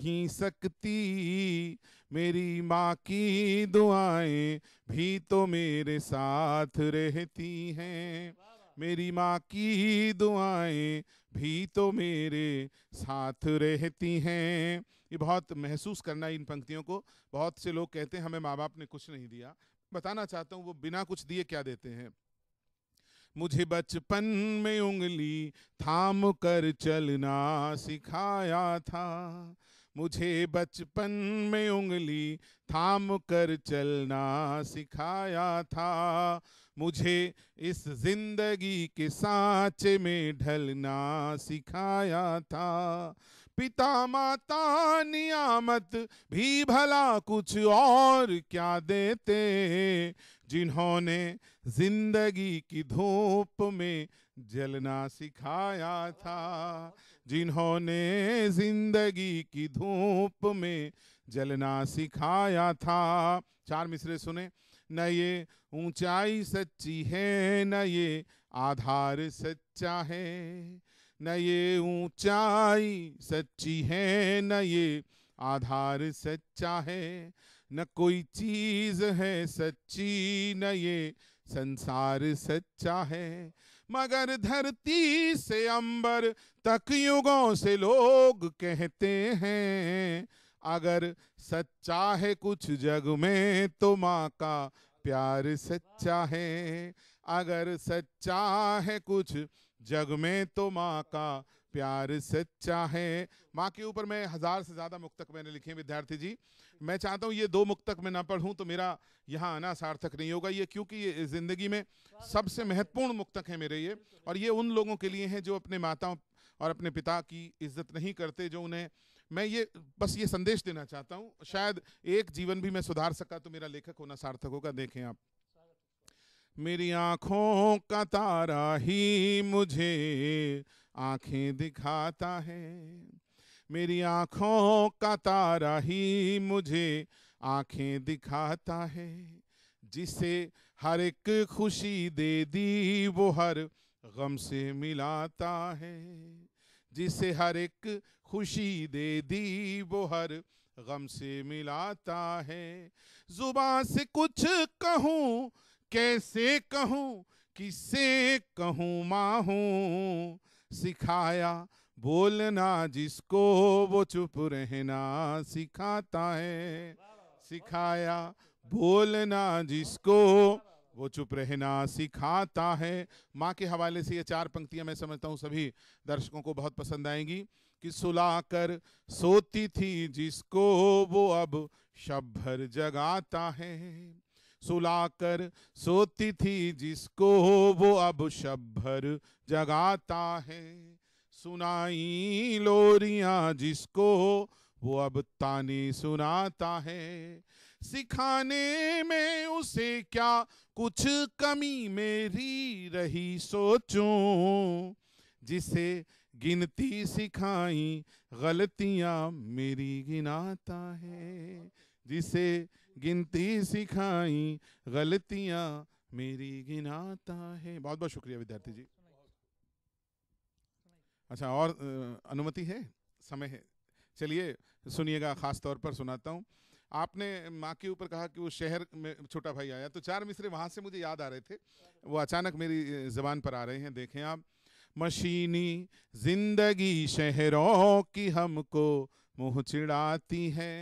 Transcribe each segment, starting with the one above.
नहीं सकती, मेरी माँ की दुआएं भी तो मेरे साथ रहती हैं, मेरी माँ की दुआएं भी तो मेरे साथ रहती हैं। ये बहुत महसूस करना इन पंक्तियों को। बहुत से लोग कहते हैं हमें माँ बाप ने कुछ नहीं दिया, बताना चाहता हूँ वो बिना कुछ दिए क्या देते हैं। मुझे बचपन में उंगली थाम कर चलना सिखाया था, मुझे बचपन में उंगली थाम कर चलना सिखाया था, मुझे इस जिंदगी के सांचे में ढलना सिखाया था। पिता माता नियामत भी भला कुछ और क्या देते, जिन्होंने जिंदगी की धूप में जलना सिखाया था, जिन्होंने जिंदगी की धूप में जलना सिखाया था। चार मिसरे सुने। न ये ऊंचाई सच्ची है, न ये आधार सच्चा है, न ये ऊंचाई सच्ची है, न ये आधार सच्चा है, न कोई चीज है सच्ची, न ये संसार सच्चा है, मगर धरती से अंबर तक युगों से लोग कहते हैं, अगर सच्चा है कुछ जग में तो माँ का प्यार सच्चा है, अगर सच्चा है कुछ जग में तो माँ का प्यार सच्चा है। माँ के ऊपर मैं 1000 से ज्यादा मुक्तक मैंने लिखे हैं विद्यार्थी जी। मैं चाहता हूँ ये 2 मुक्तक मैं ना पढ़ूं तो मेरा यहाँ आना सार्थक नहीं होगा। ये क्योंकि ये जिंदगी में सबसे महत्वपूर्ण मुक्तक है मेरे ये, और ये उन लोगों के लिए हैं जो अपने माताओं और अपने पिता की इज्जत नहीं करते, जो उन्हें, मैं ये बस ये संदेश देना चाहता हूँ, शायद एक जीवन भी मैं सुधार सका तो मेरा लेखक होना सार्थक होगा। देखें आप, मेरी आंखों का तारा ही मुझे आंखें दिखाता है, मेरी आंखों का तारा ही मुझे आंखें दिखाता है, जिसे हर एक खुशी दे दी वो हर गम से मिलाता है, जिसे हर एक खुशी दे दी वो हर गम से मिलाता है। जुबान से कुछ कहूँ कैसे कहूँ, किससे कहूँ माँ हूँ, सिखाया बोलना जिसको वो चुप रहना सिखाता है, सिखाया बोलना जिसको वो चुप रहना सिखाता है। माँ के हवाले से ये 4 पंक्तियां मैं समझता हूँ सभी दर्शकों को बहुत पसंद आएंगी। कि सुलाकर सोती थी जिसको वो अब शब भर जगाता है, सुलाकर सोती थी जिसको वो अब शब भर जगाता है, सुनाई लोरियां जिसको वो अब ताने सुनाता है, सिखाने में उसे क्या कुछ कमी मेरी रही सोचूं, जिसे गिनती सिखाई गलतियां मेरी गिनाता है, जिसे गिनती सिखाई गलतियां मेरी गिनाता है। बहुत बहुत शुक्रिया विद्यार्थी जी। अच्छा, और अनुमति है, समय है? चलिए सुनिएगा, खास तौर पर सुनाता हूँ। आपने माँ के ऊपर कहा कि वो शहर में छोटा भाई आया, तो 4 मिसरे वहाँ से मुझे याद आ रहे थे, वो अचानक मेरी ज़बान पर आ रहे हैं। देखें आप, मशीनी जिंदगी शहरों की हमको मुँह चिढ़ाती है,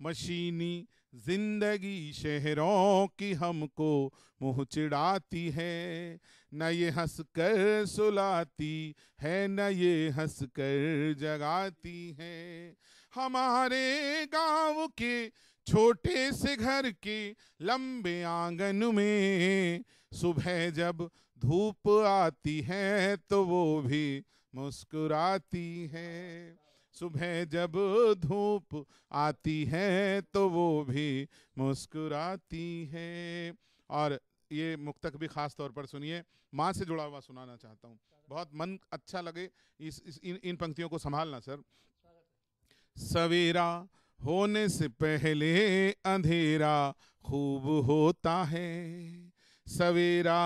मशीनी जिंदगी शहरों की हमको मुँह चिढ़ाती है, न ये हंस कर सुलाती है, न ये हंस कर जगाती है, हमारे गांव के छोटे से घर के लंबे आंगन में सुबह जब धूप आती है तो वो भी मुस्कुराती है, सुबह जब धूप आती है तो वो भी मुस्कुराती है। और ये मुक्तक भी खास तौर पर सुनिए, माँ से जुड़ा हुआ सुनाना चाहता हूँ, बहुत मन अच्छा लगे इन पंक्तियों को संभालना सर। सवेरा होने से पहले अंधेरा खूब होता है, सवेरा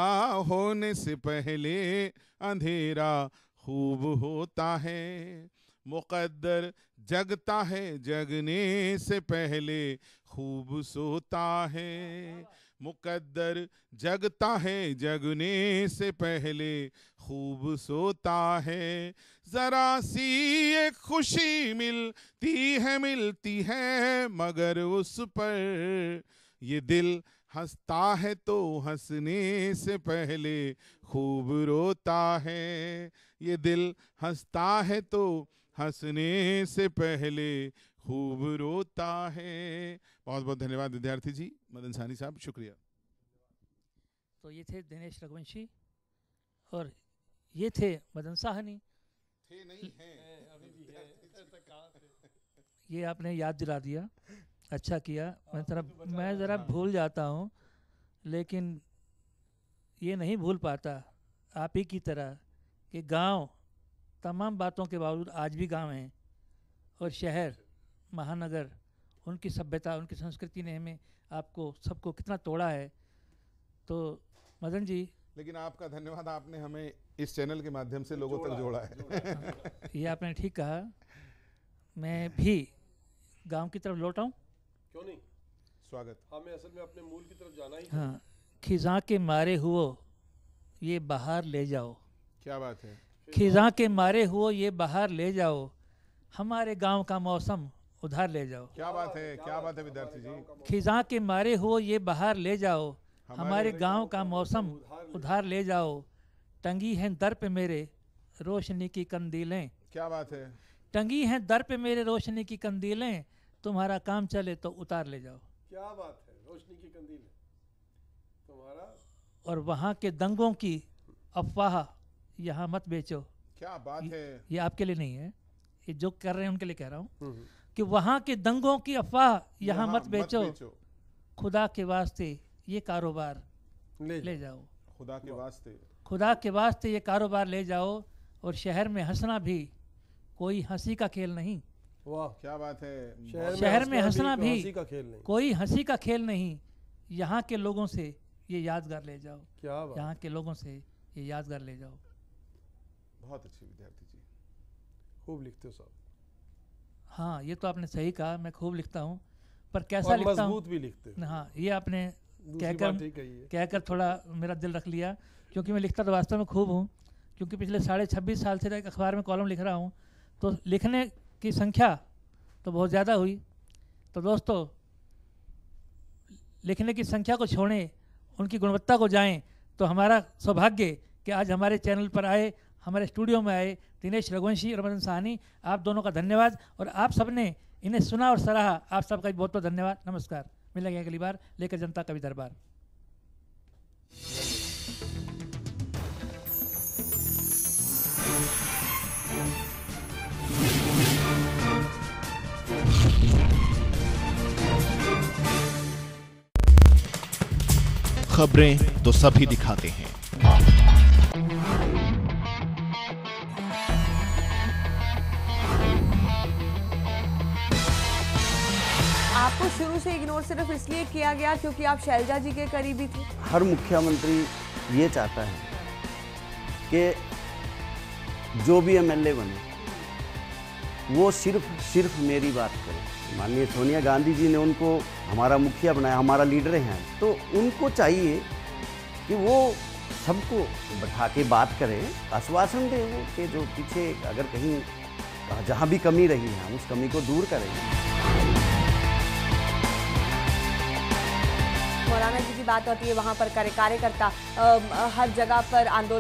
होने से पहले अंधेरा खूब होता है, मुकद्दर जगता है जगने से पहले खूब सोता है। मुकद्दर जगता है जगने से पहले खूब सोता है। जरा सी एक खुशी मिलती है मगर उस पर ये दिल हंसता है तो हंसने से पहले खूब रोता है। ये दिल हंसता है तो हंसने से पहले खूब रोता है। बहुत बहुत धन्यवाद विद्यार्थी जी। मदन साहनी साहब शुक्रिया। तो ये थे दिनेश रघुवंशी और ये थे मदन साहनी। थे नहीं हैं, ये आपने याद दिला दिया, अच्छा किया। मैं ज़रा भूल जाता हूँ, लेकिन ये नहीं भूल पाता आप ही की तरह कि गांव तमाम बातों के बावजूद आज भी गांव हैं, और शहर महानगर उनकी सभ्यता उनकी संस्कृति ने हमें आपको सबको कितना तोड़ा है। तो मदन जी, लेकिन आपका धन्यवाद, आपने हमें इस चैनल के माध्यम से लोगों तक जोड़ा है। ये आपने ठीक कहा। मैं भी गांव की तरफ लौट आऊं। क्यों नहीं, स्वागत। हमें असल में अपने मूल की तरफ जाना ही। हाँ, खिज़ां के मारे हुओ ये बाहर ले जाओ। क्या बात है। खिज़ां के मारे हुओ ये बाहर ले जाओ, हमारे गांव का मौसम उधार ले जाओ। क्या बात है, क्या बात है विद्यार्थी जी। खिज़ां के मारे हुओ ये बाहर ले जाओ, हमारे गांव का मौसम उधार ले जाओ। टंगी हैं दर पे मेरे रोशनी की कंदीलें। क्या बात है। टंगी हैं दर पे मेरे रोशनी की कंदीलें, तुम्हारा काम चले तो उतार ले जाओ। क्या बात है, रोशनी की कंदील तुम्हारा। और वहाँ के दंगों की अफवाह यहाँ मत बेचो। क्या बात है। ये आपके लिए नहीं है, ये जो कर रहे हैं उनके लिए कह रहा हूँ कि वहाँ के दंगों की अफवाह यहाँ मत बेचो। खुदा के वास्ते ये कारोबार ले जाओ। खुदा के वास्ते, खुदा के वास्ते ये कारोबार ले जाओ। और शहर में हंसना भी कोई हंसी का खेल नहीं। वाह, क्या बात है। शहर में हंसना भी कोई हंसी का खेल नहीं। यहाँ के लोगों से ये यादगार ले जाओ। क्या बात। यहाँ के लोगों से ये यादगार ले जाओ। बहुत अच्छी विद्यार्थी जी, खूब लिखते हो साहब। हाँ, ये तो आपने सही कहा, मैं खूब लिखता हूँ, पर कैसा लिखता हूँ। मजबूत भी लिखते हो। हाँ, ये आपने कहकर थोड़ा मेरा दिल रख लिया, क्योंकि मैं लिखता तो वास्तव में खूब हूँ। क्योंकि पिछले 26.5 साल से एक अखबार में कॉलम लिख रहा हूँ, तो लिखने की संख्या तो बहुत ज़्यादा हुई। तो दोस्तों, लिखने की संख्या को छोड़ें, उनकी गुणवत्ता को जाएं। तो हमारा सौभाग्य कि आज हमारे चैनल पर आए, हमारे स्टूडियो में आए दिनेश रघुवंशी और मदन साहनी, आप दोनों का धन्यवाद। और आप सबने इन्हें सुना और सराहा, आप सबका बहुत बहुत धन्यवाद। नमस्कार, मिलेंगे अगली बार लेकर जनता कवि दरबार। खबरें तो सभी दिखाते हैं, आपको शुरू से इग्नोर सिर्फ इसलिए किया गया क्योंकि आप शैलजा जी के करीबी थे। हर मुख्यमंत्री ये चाहता है कि जो भी एमएलए बने वो सिर्फ मेरी बात करे। माननीय सोनिया गांधी जी ने उनको हमारा मुखिया बनाया, हमारा लीडर हैं, तो उनको चाहिए कि वो सबको बैठा के बात करें, आश्वासन दें वो कि जो पीछे अगर कहीं जहाँ भी कमी रही है हम उस कमी को दूर करें। मौलाना जी की बात होती है, वहाँ पर कार्यकर्ता हर जगह पर आंदोलन